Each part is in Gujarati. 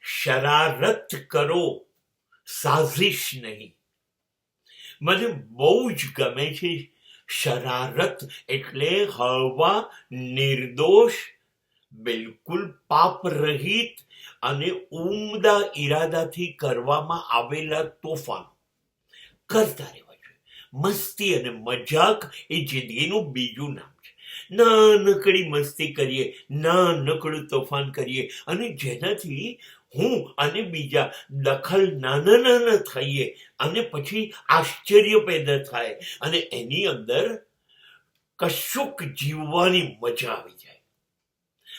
શરારત કરો, સાઝિશ નહીં. મને બહુ જ ગમે છે શરારત, એટલે હળવા, નિર્દોષ, બિલકુલ પાપ રહિત અને ઉમદા ઈરાદાથી કરવામાં આવેલા તોફાન કરતા રહેવા જોઈએ. મસ્તી અને મજાક એ જિંદગીનું બીજું નામ છે. નાનકડી મસ્તી કરીએ, નાનકડું તોફાન કરીએ, અને જેનાથી હું અને બીજા દખલ નાના થઈએ, અને પછી આશ્ચર્ય પેદા થાય અને એની અંદર કશુંક જીવવાની મજા આવી જાય.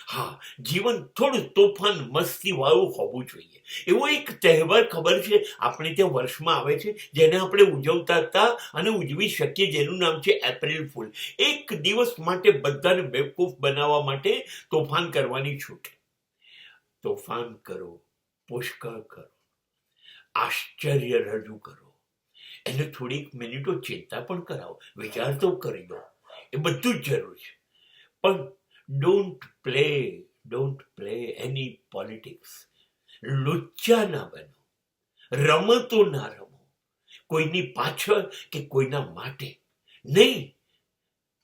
હા, જીવન થોડું તોફાન મસ્તી વાળું હોવું જોઈએ. એવો એક તહેવાર ખબર છે આપણે ત્યાં વર્ષમાં આવે છે, જેને આપણે ઉજવતા હતા અને ઉજવી શકીએ, જેનું નામ છે એપ્રિલ ફૂલ. એક દિવસ માટે બધાને બેવકૂફ બનાવવા માટે તોફાન કરવાની છૂટ. તોફાન કરો, પુષ્કળ કરો, આશ્ચર્ય રજૂ કરો, એને થોડીક મિનિટો ચિંતા પણ કરાવો, વિચાર તો કરી દો. એ બધું જ જરૂર છે. પણ ડોન્ટ પ્લે એની પોલિટિક્સ. લુચ્ચા ના બનો, રમતો ના રમો, કોઈની પાછળ કે કોઈના માટે નહીં.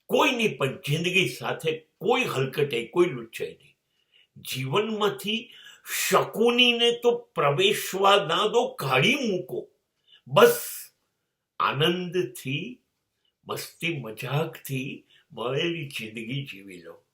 કોઈની પણ જિંદગી સાથે કોઈ હલકટે, કોઈ લુચ્ચાઈ નહીં. જીવનમાંથી શકુનીને તો પ્રવેશવા ના દો, કાઢી મૂકો. બસ આનંદથી, મસ્તી મજાકથી મળેલી જિંદગી જીવી લો.